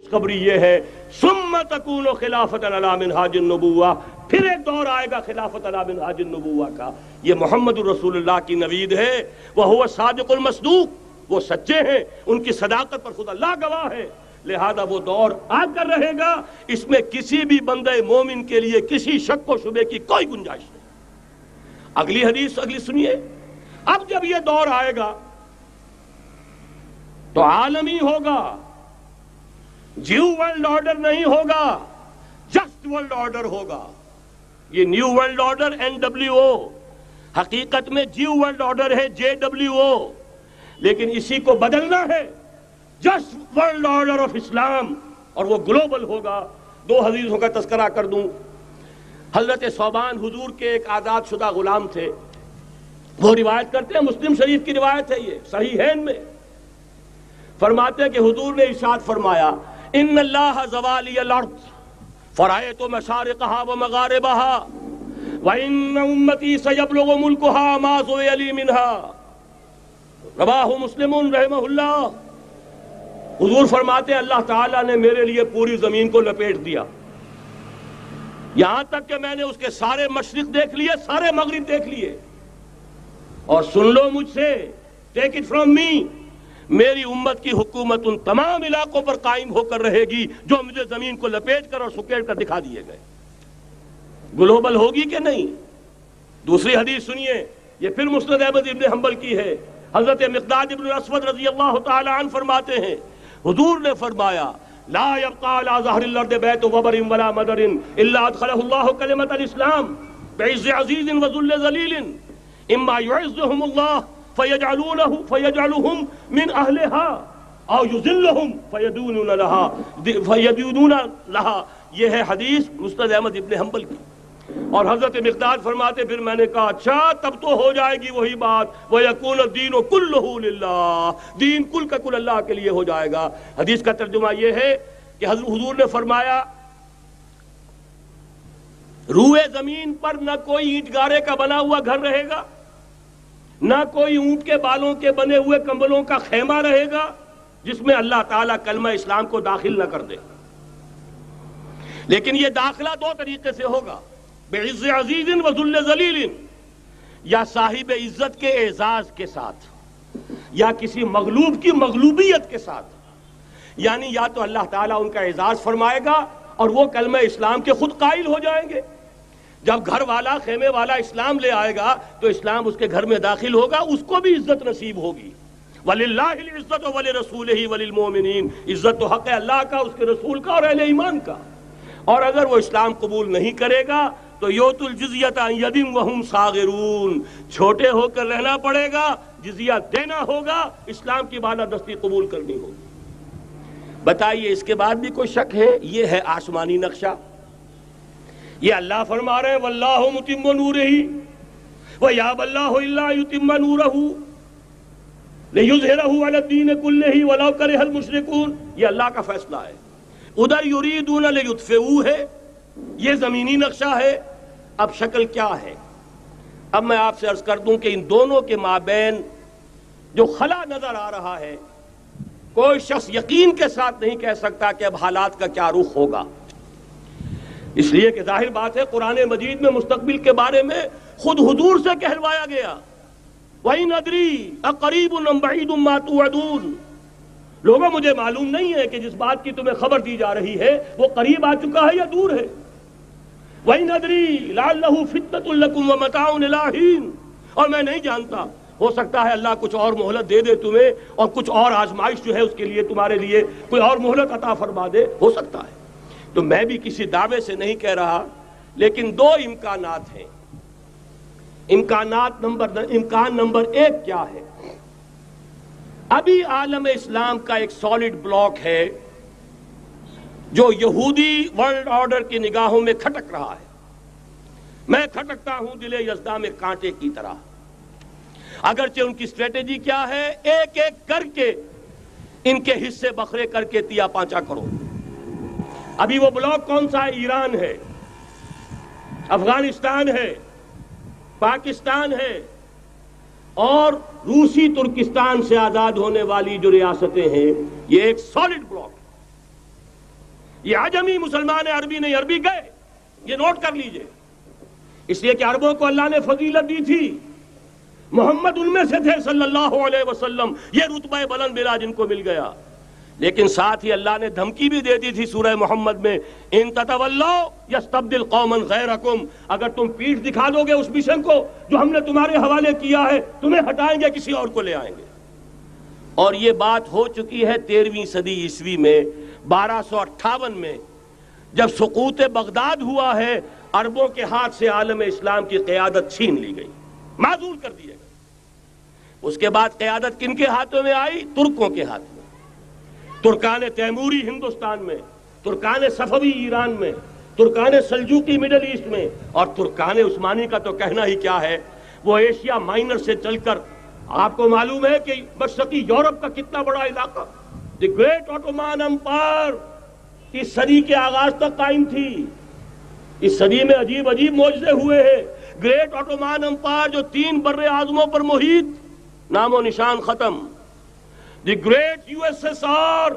خوشخبری یہ ہے ثم تکون خلافت علی منہاج النبوہ، پھر ایک دور آئے گا خلافت علی منہاج النبوہ کا۔ یہ محمد الرسول اللہ کی نوید ہے، وہو صادق المصدوق، وہ سچے ہیں، ان کی صداقت پر خود اللہ گواہ ہے، لہذا وہ دور آ کر رہے گا، اس میں کسی بھی بندہ مومن کے لیے کسی شک و شبے کی کوئی گنجائش نہیں۔ اگلی حدیث اگلی سنیے، اب جب یہ دور آئے گا تو عالمی ہوگا، جیو ورلڈ آرڈر نہیں ہوگا، جسٹ ورلڈ آرڈر ہوگا۔ یہ نیو ورلڈ آرڈر NWO، حقیقت میں جیو ورلڈ آرڈر ہے JWO، لیکن اسی کو بدلنا ہے جسٹ ورلڈ آرڈر آف اسلام، اور وہ گلوبل ہوگا۔ دو حدیثوں کا تذکرہ کر دوں۔ حضرت ثوبان حضور کے ایک آزاد شدہ غلام تھے، وہ روایت کرتے ہیں، مسلم شریف کی روایت ہے، یہ صحیحین میں فرماتے ہیں کہ حضور نے ارشاد فرمایا ان اللہ زوالی الارض فرأیت مشارقها ومغاربها وان امتی سیبلغ ملکها ما زوی لی منها، رواہ مسلم رحمہ اللہ۔ حضور فرماتے ہیں اللہ تعالیٰ نے میرے لیے پوری زمین کو لپیٹ دیا، یہاں تک کہ میں نے اس کے سارے مشرق دیکھ لیے، سارے مغرب دیکھ لیے، اور سن لو مجھ سے، ٹیک اٹ فرام می، میری امت کی حکومت ان تمام علاقوں پر قائم ہو کر رہے گی جو مجھے زمین کو لپیٹ کر اور سکیڑ کر دکھا دیے گئے۔ گلوبل ہوگی کہ نہیں؟ دوسری حدیث سنیے، یہ پھر مسند احمد ابن حنبل کی ہے۔ حضرت مقداد ابن الاسود رضی اللہ تعالی عنہ فرماتے ہیں حضور نے فرمایا لا يبقى على ظهر الارض بيت وبر ولا مدر الا ادخله الله كلمة الاسلام بعز عزيز وذل ذليل اما يعزهم الله فيجعلهم من اهلها او يذلهم فيدونون لها۔ یہ ہے حدیث مسند احمد ابن حنبل کی۔ اور حضرت مقداد فرماتے پھر میں نے کہا اچھا تب تو ہو جائے گی وہی بات، وَيَكُونَ الدِّينُ كُلُّهُ لِلَّهِ، دین کل کا کل اللہ کے لیے ہو جائے گا۔ حدیث کا ترجمہ یہ ہے کہ حضور نے فرمایا روئے زمین پر نہ کوئی اینٹ گارے کا بنا ہوا گھر رہے گا، نہ کوئی اونٹ کے بالوں کے بنے ہوئے کمبلوں کا خیمہ رہے گا جس میں اللہ تعالیٰ کلمہ اسلام کو داخل نہ کر دے۔ لیکن یہ داخلہ دو طریقے سے ہوگا، بعز عزیز و ذل ذلیل، یا صاحب عزت کے اعزاز کے ساتھ، یا کسی مغلوب کی مغلوبیت کے ساتھ، یعنی یا تو اللہ تعالیٰ ان کا اعزاز فرمائے گا اور وہ کلمہ اسلام کے خود قائل ہو جائیں گے۔ جب گھر والا خیمے والا اسلام لے آئے گا تو اسلام اس کے گھر میں داخل ہوگا، اس کو بھی عزت نصیب ہوگی۔ وَلِلَّهِ الْعِزَّةُ وَلِرَسُولِهِ وَلِلْمُؤْمِنِينَ، عزت تو حق ہے اللہ کا، اس کے رسول کا اور اہل ایمان کا۔ اور اگر وہ اسلام قبول نہیں کرے گا تو یؤتُ الْجِزْیَةَ عَنْ یَدٍ وَهُمْ صَاغِرُونَ، چھوٹے ہو کر رہنا پڑے گا، جزیہ دینا ہوگا، اسلام کی بالادستی قبول کرنی ہوگی۔ بتائیے اس کے بعد بھی کوئی شک ہے؟ یہ ہے آسمانی نقشہ۔ یہ اللہ فرما رہے ہیں واللہ متم نورہ ویابی اللہ الا یتم نورہ لیظہرہ علی الدین کلہ ولو کرہ المشرکون، یہ اللہ کا فیصلہ ہے۔ ادھر یریدون لیطفئوا ہے، یہ زمینی نقشہ ہے۔ اب شکل کیا ہے؟ اب میں آپ سے عرض کر دوں کہ ان دونوں کے مابین جو خلا نظر آ رہا ہے، کوئی شخص یقین کے ساتھ نہیں کہہ سکتا کہ اب حالات کا کیا رخ ہوگا، اس لیے کہ ظاہر بات ہے قرآن مجید میں مستقبل کے بارے میں خود حضور سے کہلوایا گیا وَإِنْ أَدْرِي أَقَرِيبٌ أَمْ بَعِيدٌ مَا تُوعَدُونَ، لوگوں مجھے معلوم نہیں ہے کہ جس بات کی تمہیں خبر دی جا رہی ہے وہ قریب آ چکا ہے یا دور ہے۔ وَإِنْ أَدْرِي لَعَلَّهُ فِتْنَةٌ لَكُمْ وَمَتَاعٌ إِلَىٰ حِينٍ، اور میں نہیں جانتا، ہو سکتا ہے اللہ کچھ اور مہلت دے دے تمہیں، اور کچھ اور آزمائش جو ہے اس کے لیے تمہارے لیے کوئی اور مہلت عطا فرما دے، ہو سکتا ہے۔ تو میں بھی کسی دعوے سے نہیں کہہ رہا، لیکن دو امکانات ہیں۔ امکان نمبر ایک کیا ہے؟ ابھی عالم اسلام کا ایک سالڈ بلاک ہے جو یہودی ورلڈ آرڈر کی نگاہوں میں کھٹک رہا ہے۔ میں کھٹکتا ہوں دل یزداں میں کانٹے کی طرح۔ اگرچہ ان کی اسٹریٹجی کیا ہے؟ ایک ایک کر کے ان کے حصے بکھرے کر کے تیا پانچا کرو۔ ابھی وہ بلاک کون سا ہے؟ ایران ہے، افغانستان ہے، پاکستان ہے، اور روسی ترکستان سے آزاد ہونے والی جو ریاستیں ہیں، یہ ایک سالڈ بلاک ہے۔ یہ عجمی مسلمان عربی نہیں، عربی گئے، یہ نوٹ کر لیجئے، اس لیے کہ عربوں کو اللہ نے فضیلت دی تھی، محمد ان میں سے تھے صلی اللہ علیہ وسلم، یہ رتبہ بلند ملا جن کو مل گیا، لیکن ساتھ ہی اللہ نے دھمکی بھی دے دی تھی سورہ محمد میں، ان تتولوا یستبدل قوما غیرکم، اگر تم پیٹھ دکھا دو گے اس مشن کو جو ہم نے تمہارے حوالے کیا ہے، تمہیں ہٹائیں گے، کسی اور کو لے آئیں گے۔ اور یہ بات ہو چکی ہے 13ویں صدی عیسوی میں، 1258 میں جب سقوط بغداد ہوا ہے، عربوں کے ہاتھ سے عالم اسلام کی قیادت چھین لی گئی، معزول کر دیا گیا۔ اس کے بعد قیادت کن کے ہاتھوں میں آئی؟ ترکوں کے ہاتھ میں، ترکان تیموری ہندوستان میں، ترکان صفوی ایران میں، ترکان سلجوقی مڈل ایسٹ میں، اور ترکان عثمانی کا تو کہنا ہی کیا ہے، وہ ایشیا مائنر سے چل کر آپ کو معلوم ہے کہ مشرقی یورپ کا کتنا بڑا علاقہ، دی گریٹ آٹومان امپائر اس صدی کے آغاز تک قائم تھی۔ اس صدی میں عجیب عجیب معجزے ہوئے ہیں۔ گریٹ آٹومان امپائر جو 3 بر اعظموں پر محیط، نام و نشان ختم۔ The great U S S R,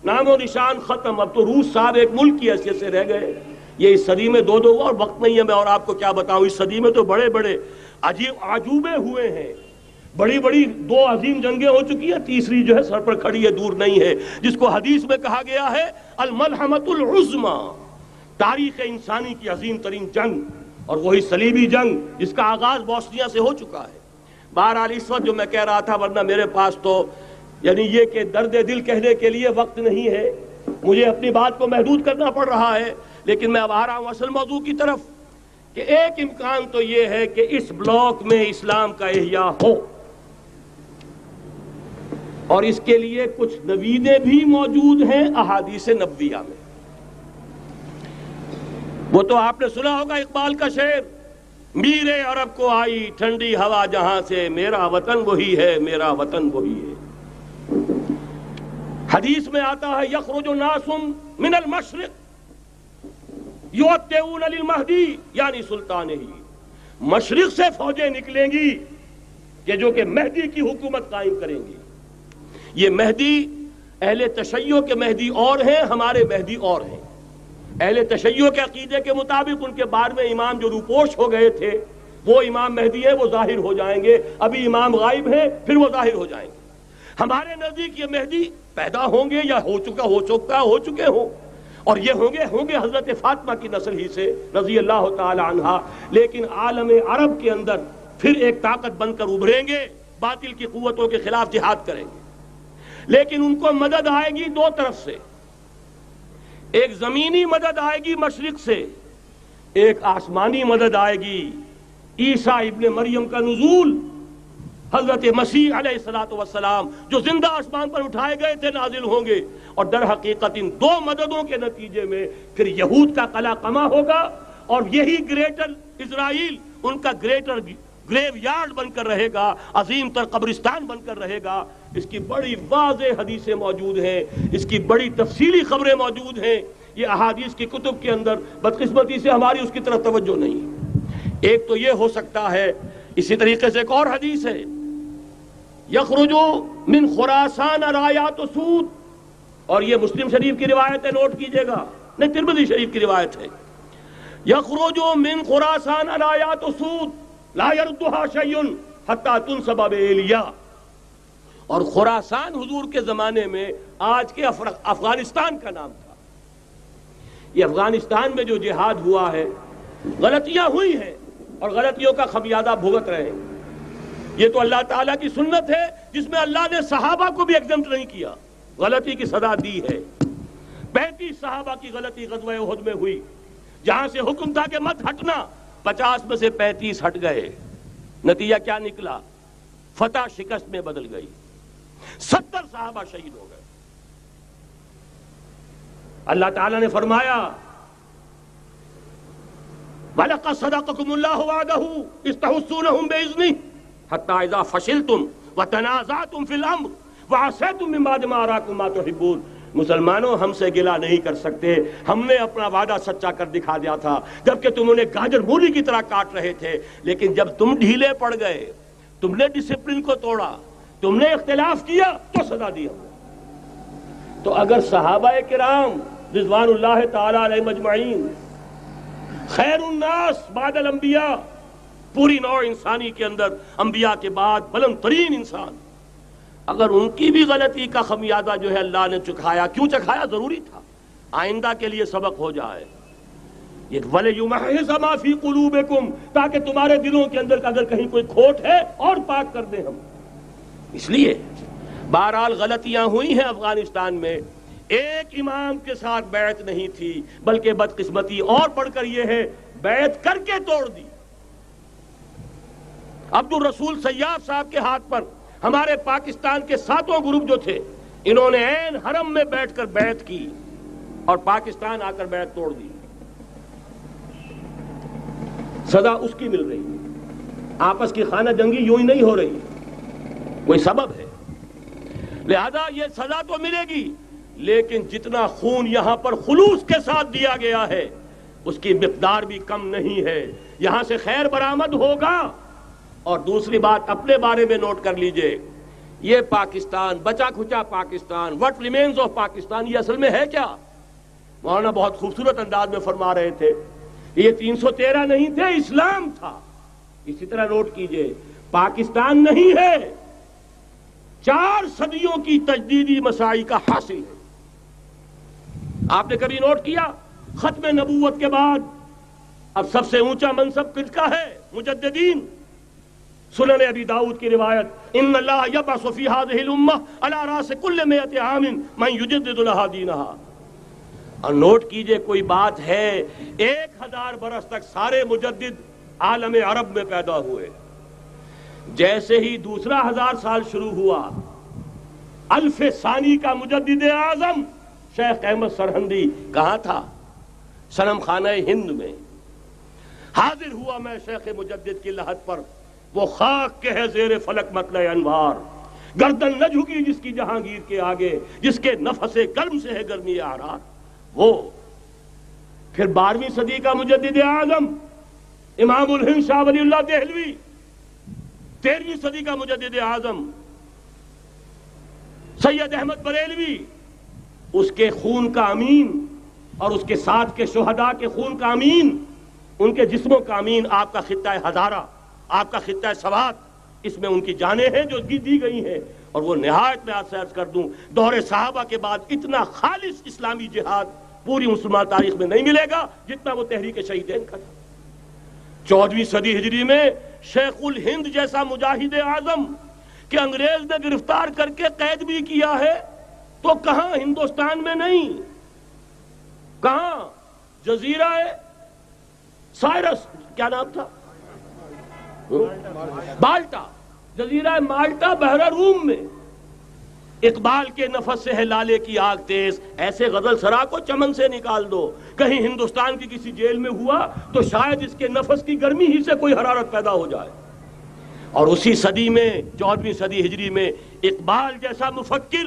نام و نشان ختم۔ اب تو روس صاحب ایک ملک کی حیثیت سے رہ گئے۔ یہ اس صدی میں دو اور وقت نہیں ہے میں اور آپ کو کیا بتاؤں، اس صدی میں تو بڑے بڑے عجیب عجوبے ہوئے ہیں، بڑی بڑی 2 عظیم جنگیں ہو چکی ہیں، تیسری جو ہے سر پر کھڑی ہے، دور نہیں ہے، جس کو حدیث میں کہا گیا ہے الملحمۃ العظمی، تاریخ انسانی کی عظیم ترین جنگ، اور وہی صلیبی جنگ جس کا آغاز بوسنیا سے ہو چکا ہے۔ بہرحال اس وقت جو میں کہہ رہا تھا، ورنہ میرے پاس تو یعنی یہ کہ درد دل کہنے کے لیے وقت نہیں ہے، مجھے اپنی بات کو محدود کرنا پڑ رہا ہے، لیکن میں اب آ رہا ہوں اصل موضوع کی طرف، کہ ایک امکان تو یہ ہے کہ اس بلاک میں اسلام کا احیاء ہو، اور اس کے لیے کچھ نویدیں بھی موجود ہیں احادیث نبویہ میں۔ وہ تو آپ نے سنا ہوگا اقبال کا شعر، میرے عرب کو آئی ٹھنڈی ہوا جہاں سے، میرا وطن وہی ہے، میرا وطن وہی ہے۔ حدیث میں آتا ہے یخرج ناس من المشرق یؤتون للمہدی یعنی سلطانہ، مشرق سے فوجیں نکلیں گی کہ جو کہ مہدی کی حکومت قائم کریں گی۔ یہ مہدی اہل تشیع کے مہدی اور ہیں، ہمارے مہدی اور ہیں۔ اہل تشیع کے عقیدے کے مطابق ان کے 12ویں امام جو روپوش ہو گئے تھے وہ امام مہدی ہیں، وہ ظاہر ہو جائیں گے، ابھی امام غائب ہیں، پھر وہ ظاہر ہو جائیں گے۔ ہمارے نزدیک یہ مہدی پیدا ہوں گے یا ہو چکے ہوں، اور یہ ہوں گے حضرت فاطمہ کی نسل ہی سے رضی اللہ تعالی عنہا، لیکن عالم عرب کے اندر پھر ایک طاقت بن کر ابھریں گے، باطل کی قوتوں کے خلاف جہاد کریں گے، لیکن ان کو مدد آئے گی 2 طرف سے، ایک زمینی مدد آئے گی مشرق سے، ایک آسمانی مدد آئے گی، عیسیٰ ابن مریم کا نزول، حضرت مسیح علیہ السلام جو زندہ آسمان پر اٹھائے گئے تھے نازل ہوں گے، اور در حقیقت ان 2 مددوں کے نتیجے میں پھر یہود کا قلعہ قمع ہوگا، اور یہی گریٹر اسرائیل ان کا گریٹر گریو یارڈ بن کر رہے گا، عظیم تر قبرستان بن کر رہے گا۔ اس کی بڑی واضح حدیثیں موجود ہیں، اس کی بڑی تفصیلی خبریں موجود ہیں، یہ احادیث کی کتب کے اندر، بدقسمتی سے ہماری اس کی طرف توجہ نہیں ہے۔ ایک تو یہ ہو سکتا ہے، اسی طریقے سے ایک اور حدیث ہے، یخرج من خراسان رایات سود، اور یہ مسلم شریف کی روایت ہے، نوٹ کیجئے گا، نہیں ترمذی شریف کی روایت ہے، یخرج من خراسان رایات سود لا يردها شيء حتى تنصب بإيلیا، اور خراسان حضور کے زمانے میں آج کے افغانستان کا نام تھا۔ یہ افغانستان میں جو جہاد ہوا ہے، غلطیاں ہوئی ہیں اور غلطیوں کا خمیازہ بھگت رہے ہیں۔ یہ تو اللہ تعالیٰ کی سنت ہے جس میں اللہ نے صحابہ کو بھی ایگزمپٹ نہیں کیا، غلطی کی سزا دی ہے۔ 35 صحابہ کی غلطی غزوہ احد میں ہوئی، جہاں سے حکم تھا کہ مت ہٹنا، 50 میں سے 35 ہٹ گئے، نتیجہ کیا نکلا؟ فتح شکست میں بدل گئی، 70 صحابہ شہید ہو گئے۔ اللہ تعالیٰ نے فرمایا وَلَقَدْ صَدَقَكُمُ اللَّهُ وَعْدَهُ إِذْ تَحُسُّونَهُم بِإِذْنِهِ حَتَّى إِذَا فَشِلْتُمْ وَتَنَازَعْتُمْ فِي الْأَمْرِ وَعَصَيْتُمْ مِن بَعْدِ مَا أَرَاكُمْ مَا تُحِبُّونَ۔ مسلمانوں، ہم سے گلہ نہیں کر سکتے، ہم نے اپنا وعدہ سچا کر دکھا دیا تھا جبکہ تم انہیں گاجر مولی کی طرح کاٹ رہے تھے، لیکن جب تم ڈھیلے پڑ گئے، تم نے ڈسپلن کو توڑا، تم نے اختلاف کیا، تو سزا دی ہم نے۔ تو اگر صحابہ کرام رضوان اللہ تعالی علیہ مجمعین، خیر الناس بعد الانبیاء، پوری نوع انسانی کے اندر انبیاء کے بعد بلند ترین انسان، اگر ان کی بھی غلطی کا خمیازہ جو ہے اللہ نے چکھایا، کیوں چکھایا؟ ضروری تھا، آئندہ کے لیے سبق ہو جائے۔ یہ وَلِيُمَحِّصَ مَا فِي قُلُوبِكُمْ، تاکہ تمہارے دلوں کے اندر اگر کہیں کوئی کھوٹ ہے اور پاک کر دیں ہم۔ اس لیے بہرحال غلطیاں ہوئی ہیں افغانستان میں، ایک امام کے ساتھ بیعت نہیں تھی، بلکہ بدقسمتی اور بڑھ کر یہ ہے بیعت کر کے توڑ دی۔ عبد الرسول سیاف صاحب کے ہاتھ پر ہمارے پاکستان کے 7 گروپ جو تھے، انہوں نے عین حرم میں بیٹھ کر بیعت کی اور پاکستان آ کر بیعت توڑ دی۔ سزا اس کی مل رہی ہے، آپس کی خانہ جنگی یوں ہی نہیں ہو رہی، کوئی سبب ہے، لہذا یہ سزا تو ملے گی، لیکن جتنا خون یہاں پر خلوص کے ساتھ دیا گیا ہے اس کی مقدار بھی کم نہیں ہے، یہاں سے خیر برآمد ہوگا۔ اور دوسری بات اپنے بارے میں نوٹ کر لیجئے، یہ پاکستان، بچا کھچا Pakistan, what remains of Pakistan, یہ اصل میں ہے کیا؟ مولانا بہت خوبصورت انداز میں فرما رہے تھے، یہ 313 نہیں تھے، اسلام تھا۔ اسی طرح نوٹ کیجئے، پاکستان نہیں ہے، 4 صدیوں کی تجدیدی مساعی کا حاصل ہے۔ آپ نے کبھی نوٹ کیا ختم نبوت کے بعد اب سب سے اونچا منصب کس کا ہے؟ مجددین۔ سنن ابی داؤد کی روایت، ان اللہ یبعث فی هذه الامہ علی راس کل 100 عام من یجدد لها دینہا۔ اور نوٹ کیجئے، کوئی بات ہے 1000 برس تک سارے مجدد عالم عرب میں پیدا ہوئے، جیسے ہی دوسرا 1000 سال شروع ہوا، الف ثانی کا مجدد اعظم شیخ احمد سرہندی کہاں تھا؟ صنم خانہ ہند میں حاضر ہوا۔ میں شیخ مجدد کی لحد پر، وہ خاک کے ہے زیر فلک مطلع انوار، گردن نہ جھکی جس کی جہانگیر کے آگے، جس کے نفس گرم سے ہے گرمی احرار۔ وہ پھر 12ویں صدی کا مجدد اعظم امام الہند شاہ ولی اللہ دہلوی، 13ویں صدی کا مجدد اعظم سید احمد بریلوی، اس کے خون کا امین اور اس کے ساتھ کے شہداء کے خون کا امین، ان کے جسموں کا امین آپ کا خطہ ہزارہ، آپ کا خطہ سوات، اس میں ان کی جانیں ہیں جو دی گئی ہیں۔ اور وہ نہایت میں آپ سے عرض کر دوں، دور صحابہ کے بعد اتنا خالص اسلامی جہاد پوری مسلمان تاریخ میں نہیں ملے گا جتنا وہ تحریک شہیدین کا تھا۔ 14ویں صدی ہجری میں شیخ الہند جیسا مجاہد اعظم کہ انگریز نے گرفتار کر کے قید بھی کیا ہے، تو کہاں؟ ہندوستان میں نہیں، کہاں؟ جزیرہ سائرس، کیا نام تھا؟ بالٹا، جزیرہ مالٹا، بحر روم میں۔ اقبال کے نفس سے ہے لالے کی آگ تیز، ایسے غزل سرا کو چمن سے نکال دو۔ کہیں ہندوستان کی کسی جیل میں ہوا تو شاید اس کے نفس کی گرمی ہی سے کوئی حرارت پیدا ہو جائے۔ اور اسی صدی میں، 14ویں صدی ہجری میں، اقبال جیسا مفکر،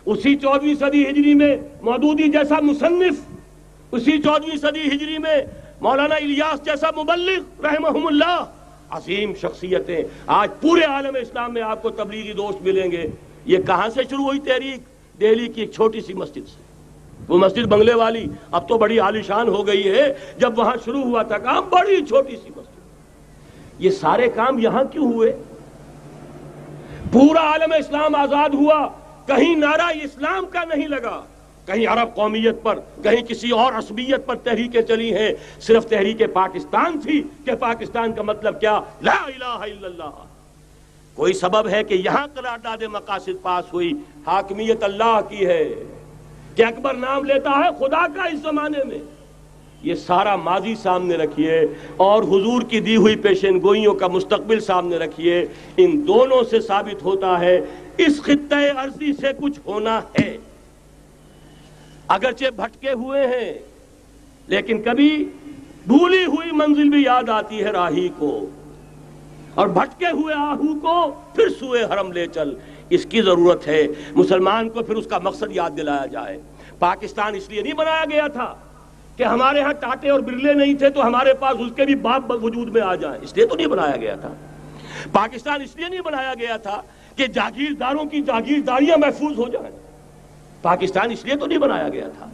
اسی 14ویں صدی ہجری میں مودودی جیسا مصنف، اسی 14ویں صدی ہجری میں مولانا الیاس جیسا مبلغ رحمہم اللہ، عظیم شخصیتیں آج پورے عالم اسلام میں آپ کو تبلیغی دوست ملیں گے۔ یہ کہاں سے شروع ہوئی تحریک؟ دہلی کی ایک چھوٹی سی مسجد سے، وہ مسجد بنگلے والی اب تو بڑی عالیشان ہو گئی ہے، جب وہاں شروع ہوا تھا کام بڑی چھوٹی سی مسجد۔ یہ سارے کام یہاں کیوں ہوئے؟ پورا عالم اسلام آزاد ہوا، کہیں نعرہ اسلام کا نہیں لگا، کہیں عرب قومیت پر، کہیں کسی اور عصبیت پر تحریکیں چلی ہیں، صرف تحریک پاکستان تھی کہ پاکستان کا مطلب کیا؟ لا الہ الا اللہ۔ کوئی سبب ہے کہ یہاں قرارداد مقاصد پاس ہوئی، حاکمیت اللہ کی ہے، کہ اکبر نام لیتا ہے خدا کا اس زمانے میں۔ یہ سارا ماضی سامنے رکھیے اور حضور کی دی ہوئی پیشن گوئیوں کا مستقبل سامنے رکھیے، ان دونوں سے ثابت ہوتا ہے اس خطہ ارضی سے کچھ ہونا ہے۔ اگرچہ بھٹکے ہوئے ہیں، لیکن کبھی بھولی ہوئی منزل بھی یاد آتی ہے راہی کو، اور بھٹکے ہوئے آہو کو پھر سوئے حرم لے چل۔ اس کی ضرورت ہے مسلمان کو، پھر اس کا مقصد یاد دلایا جائے۔ پاکستان اس لیے نہیں بنایا گیا تھا کہ ہمارے ہاں ٹاٹے اور برلے نہیں تھے تو ہمارے پاس اس کے بھی باپ وجود میں آ جائیں، اس لیے تو نہیں بنایا گیا تھا۔ پاکستان اس لیے نہیں بنایا گیا تھا کہ جاگیرداروں کی جاگیرداریاں محفوظ ہو جائیں، پاکستان اس لیے تو نہیں بنایا گیا تھا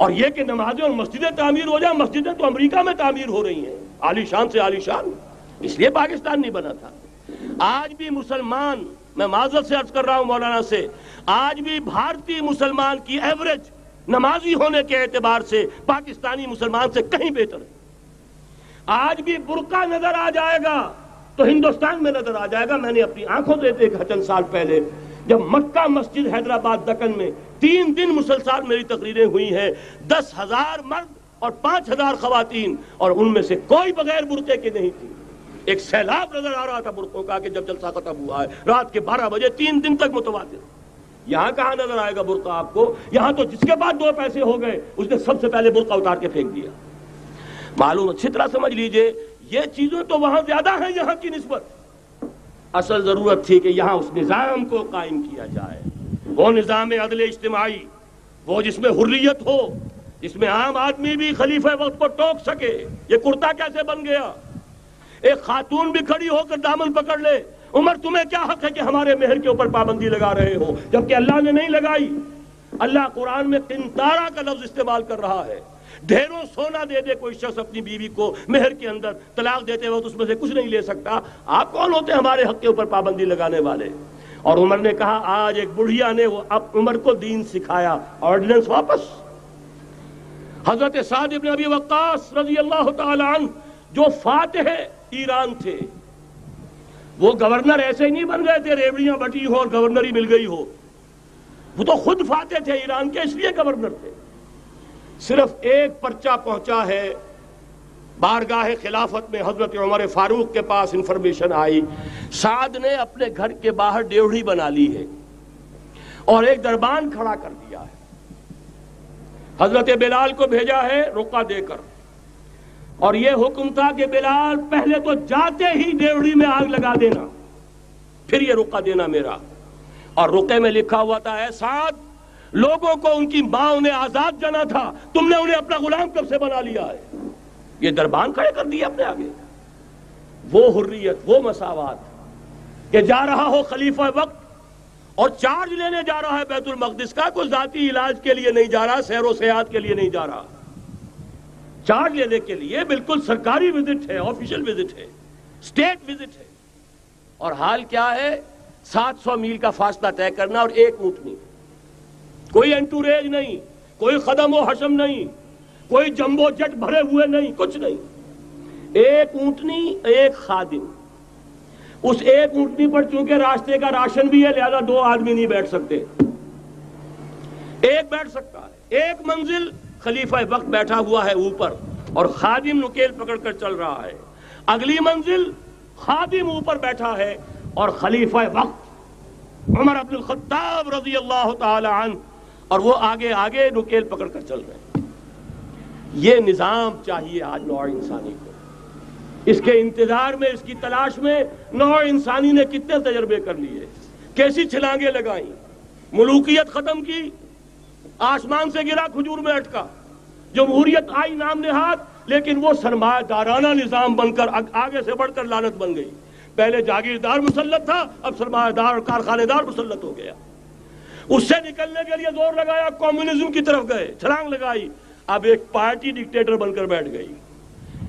اور یہ کہ نمازیں اور مسجدیں تعمیر ہو جائیں، مسجدیں تو امریکہ میں تعمیر ہو رہی ہیں، عالی شان سے عالی شان، اس لیے پاکستان نہیں بنا تھا۔ آج بھی مسلمان، میں معذرت سے عرض کر رہا ہوں مولانا سے، آج بھی بھارتی مسلمان کی ایوریج نمازی ہونے کے اعتبار سے پاکستانی مسلمان سے کہیں بہتر ہے۔ آج بھی برقع نظر آ جائے گا تو ہندوستان میں نظر آ جائے گا۔ میں نے اپنی آنکھوں سے دیکھا چند سال پہلے، جب مکہ مسجد حیدرآباد دکن میں 3 دن مسلسل میری تقریریں ہوئی ہیں، 10,000 مرد اور 5,000 خواتین، اور ان میں سے کوئی بغیر برقعے کے نہیں تھی۔ ایک سیلاب نظر آ رہا تھا برقعوں کا کہ جب جلسہ ختم ہوا ہے رات کے 12 بجے 3 دن تک متواتر۔ یہاں کہاں نظر آئے گا برقع آپ کو؟ یہاں تو جس کے بعد 2 پیسے ہو گئے اس نے سب سے پہلے برقع اتار کے پھینک دیا۔ معلوم اچھی طرح سمجھ لیجئے، یہ چیزیں تو وہاں زیادہ ہیں یہاں کی نسبت۔ اصل ضرورت تھی کہ یہاں اس نظام کو قائم کیا جائے، وہ نظام عدل اجتماعی، وہ جس میں حریت ہو، جس میں عام آدمی بھی خلیفہ وقت کو ٹوک سکے۔ یہ کرتا کیسے بن گیا؟ ایک خاتون بھی کھڑی ہو کر دامن پکڑ لے، عمر تمہیں کیا حق ہے کہ ہمارے مہر کے اوپر پابندی لگا رہے ہو، جبکہ اللہ نے نہیں لگائی۔ اللہ قرآن میں قنطارہ کا لفظ استعمال کر رہا ہے۔ ڈھیروں سونا دے دے کوئی شخص اپنی بیوی کو مہر کے اندر، طلاق دیتے وقت اس میں سے کچھ نہیں لے سکتا، آپ کون ہوتے ہیں ہمارے حق کے اوپر پابندی لگانے والے؟ اور عمر نے کہا، آج ایک بڑھیا نے اب عمر کو دین سکھایا، آرڈیننس واپس۔ حضرت سعد بن ابی وقاص رضی اللہ تعالی عنہ جو فاتح ایران تھے، وہ گورنر ایسے ہی نہیں بن گئے تھے ریوڑیاں بٹی ہو اور گورنری مل گئی ہو، وہ تو خود فاتح تھے ایران کے، اس لیے گورنر تھے۔ صرف ایک پرچہ پہنچا ہے بارگاہ خلافت میں، حضرت عمر فاروق کے پاس انفارمیشن آئی، سعد نے اپنے گھر کے باہر ڈیوڑی بنا لی ہے اور ایک دربان کھڑا کر دیا ہے۔ حضرت بلال کو بھیجا ہے رقعہ دے کر، اور یہ حکم تھا کہ بلال پہلے تو جاتے ہی ڈیوڑی میں آگ لگا دینا، پھر یہ رقعہ دینا میرا۔ اور رقعے میں لکھا ہوا تھا، اے سعد، لوگوں کو ان کی ماں نے آزاد جانا تھا، تم نے انہیں اپنا غلام کب سے بنا لیا ہے؟ یہ دربان کھڑے کر دیا اپنے آگے۔ وہ حریت، وہ مساوات کہ جا رہا ہو خلیفہ وقت اور چارج لینے جا رہا ہے بیت المقدس کا، کوئی ذاتی علاج کے لیے نہیں جا رہا، سیر و سیاحت کے لیے نہیں جا رہا، چارج لینے کے لیے بالکل سرکاری وزٹ ہے، آفیشل وزٹ ہے، اسٹیٹ وزٹ ہے۔ اور حال کیا ہے؟ 700 میل کا فاصلہ طے کرنا اور ایک اونٹنی، کوئی انٹوریج نہیں، کوئی خدم و حشم نہیں، کوئی جمبو جٹ بھرے ہوئے نہیں، کچھ نہیں، ایک اونٹنی، ایک خادم۔ اس ایک اونٹنی پر چونکہ راستے کا راشن بھی ہے لہذا 2 آدمی نہیں بیٹھ سکتے، ایک بیٹھ سکتا ہے۔ ایک منزل خلیفہ وقت بیٹھا ہوا ہے اوپر اور خادم نکیل پکڑ کر چل رہا ہے، اگلی منزل خادم اوپر بیٹھا ہے اور خلیفہ وقت عمر بن الخطاب رضی اللہ تعالی عنہ اور وہ آگے آگے نکیل پکڑ کر چل رہے ہیں۔ یہ نظام چاہیے آج نوع انسانی کو۔ اس کے انتظار میں، اس کی تلاش میں نوع انسانی نے کتنے تجربے کر لیے، کیسی چھلانگیں لگائیں، ملوکیت ختم کی، آسمان سے گرا کھجور میں اٹکا، جمہوریت آئی نام نہاد، لیکن وہ سرمایہ دارانہ نظام بن کر آگے سے بڑھ کر لعنت بن گئی۔ پہلے جاگیردار مسلط تھا، اب سرمایہ دار اور کارخانے دار مسلط ہو گیا۔ اس سے نکلنے کے لیے زور لگایا، کمیونزم کی طرف گئے، چھلانگ لگائی، اب ایک پارٹی ڈکٹیٹر بن کر بیٹھ گئی۔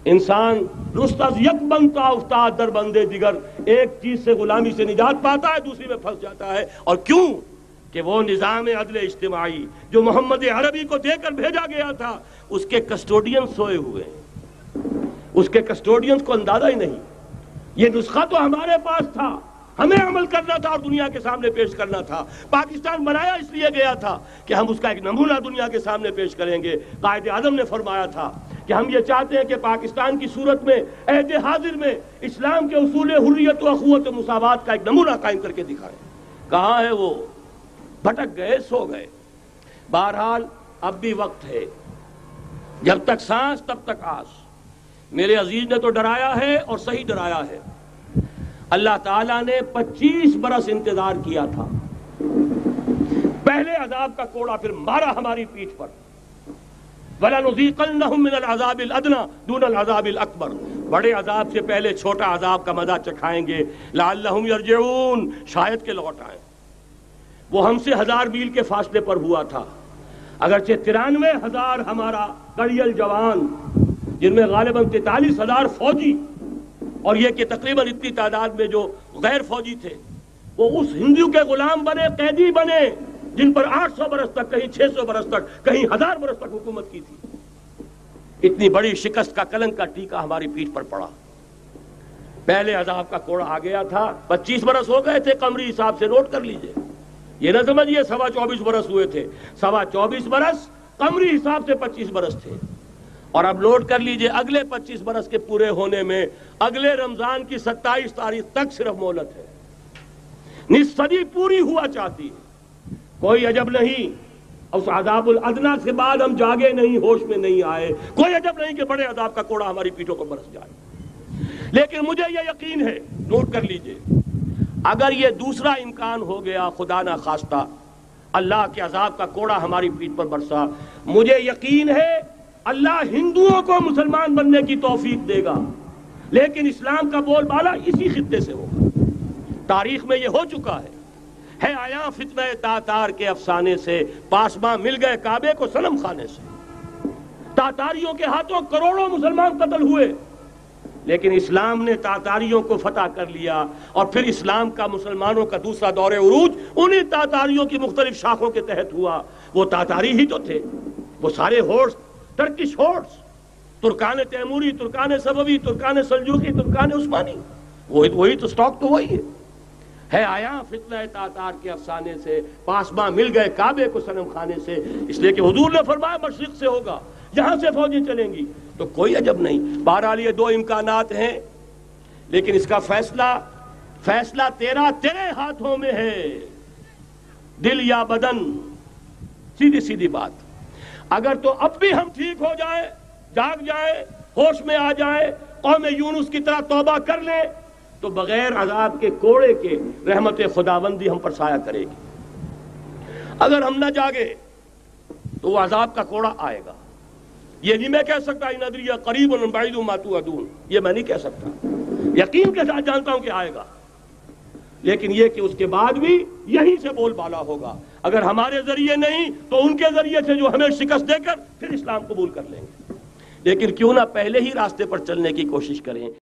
انسان رست از یک بنتا افتاد در بندے دیگر، ایک چیز سے غلامی سے نجات پاتا ہے، دوسری میں پھنس جاتا ہے۔ اور کیوں؟ کہ وہ نظام عدل اجتماعی جو محمد عربی کو دے کر بھیجا گیا تھا، اس کے کسٹوڈین سوئے ہوئے ہیں، اس کے کسٹوڈینز کو اندازہ ہی نہیں۔ یہ نسخہ تو ہمارے پاس تھا، ہمیں عمل کرنا تھا اور دنیا کے سامنے پیش کرنا تھا۔ پاکستان بنایا اس لیے گیا تھا کہ ہم اس کا ایک نمونہ دنیا کے سامنے پیش کریں گے۔ قائد اعظم نے فرمایا تھا کہ ہم یہ چاہتے ہیں کہ پاکستان کی صورت میں عہد حاضر میں اسلام کے اصول حریت و اخوت و مساوات کا ایک نمونہ قائم کر کے دکھائیں۔ کہاں ہے وہ؟ بھٹک گئے، سو گئے۔ بہرحال اب بھی وقت ہے، جب تک سانس تب تک آس۔ میرے عزیز نے تو ڈرایا ہے اور صحیح ڈرایا ہے۔ اللہ تعالیٰ نے 25 برس انتظار کیا تھا، پہلے عذاب کا کوڑا پھر مارا ہماری پیٹھ پر۔ وَلَنُذِيقَنَّهُم مِّنَ الْعَذَابِ الْأَدْنَىٰ دُونَ الْعَذَابِ الْأَكْبَرِ، بڑے عذاب سے پہلے چھوٹا عذاب کا مزہ چکھائیں گے۔ لَعَلَّهُمْ يَرْجِعُونَ، شاید کہ لوٹ آئیں۔ وہ ہم سے 1000 میل کے فاصلے پر ہوا تھا، اگرچہ 93,000 ہمارا کڑیل جوان، جن میں غالباً 43,000 فوجی، اور یہ کہ تقریباً اتنی تعداد میں جو غیر فوجی تھے، وہ اس ہندو کے غلام بنے، قیدی بنے، جن پر 800 برس تک، کہیں 600 برس تک، کہیں 1000 برس تک حکومت کی تھی۔ اتنی بڑی شکست کا کلنک کا ٹیکا ہماری پیٹھ پر پڑا۔ پہلے عذاب کا کوڑا آ گیا تھا، 25 برس ہو گئے تھے قمری حساب سے، نوٹ کر لیجئے، یہ نہ سمجھیے 24.25 برس ہوئے تھے، 24.25 برس قمری حساب سے 25 برس تھے۔ اور اب نوٹ کر لیجئے اگلے 25 برس کے پورے ہونے میں اگلے رمضان کی 27 تاریخ تک صرف مہلت ہے، نصف صدی پوری ہوا چاہتی ہے۔ کوئی عجب نہیں اس عذاب الادنیٰ کے بعد ہم جاگے نہیں، ہوش میں نہیں آئے، کوئی عجب نہیں کہ بڑے عذاب کا کوڑا ہماری پیٹھوں پر برس جائے۔ لیکن مجھے یہ یقین ہے، نوٹ کر لیجئے، اگر یہ دوسرا امکان ہو گیا، خدا نہ خواستہ اللہ کے عذاب کا کوڑا ہماری پیٹھ پر برسا، مجھے یقین ہے اللہ ہندوؤں کو مسلمان بننے کی توفیق دے گا، لیکن اسلام کا بول بالا اسی خطے سے ہوگا۔ تاریخ میں یہ ہو چکا ہے آیا فتنہ تاتار کے افسانے سے، پاسباں مل گئے کعبے کو صنم خانے سے۔ تاتاریوں کے ہاتھوں کروڑوں مسلمان قتل ہوئے، لیکن اسلام نے تاتاریوں کو فتح کر لیا، اور پھر اسلام کا مسلمانوں کا دوسرا دور عروج انہی تاتاریوں کی مختلف شاخوں کے تحت ہوا۔ وہ تاتاری ہی تو تھے، وہ سارے ہورس، ٹرکش ہورس، ترکان تیموری، ترکان صفوی، ترکان سلجوقی، ترکان عثمانی، وہی تو سٹاک تو وہی ہے آیا فتنہ تاتار کے افسانے سے، پاسباں مل گئے کعبے کو صنم خانے سے، اس لیے کہ حضور نے فرمایا مشرق سے ہوگا، یہاں سے فوجیں چلیں گی، تو کوئی عجب نہیں۔ بہرحال یہ دو امکانات ہیں، لیکن اس کا فیصلہ تیرے ہاتھوں میں ہے، دل یا بدن، سیدھی بات۔ اگر تو اب بھی ہم ٹھیک ہو جائیں، جاگ جائیں، ہوش میں آ جائیں، قوم یونس کی طرح توبہ کر لیں، تو بغیر عذاب کے کوڑے کے رحمت خداوندی ہم پر سایہ کرے گی۔ اگر ہم نہ جاگے تو وہ عذاب کا کوڑا آئے گا۔ یہ نہیں میں کہہ سکتا ان ادری قریب بعید ما توعدون، یہ میں نہیں کہہ سکتا، یقین کے ساتھ جانتا ہوں کہ آئے گا، لیکن یہ کہ اس کے بعد بھی یہیں سے بول بالا ہوگا۔ اگر ہمارے ذریعے نہیں تو ان کے ذریعے سے، جو ہمیں شکست دے کر پھر اسلام قبول کر لیں گے، لیکن کیوں نہ پہلے ہی راستے پر چلنے کی کوشش کریں۔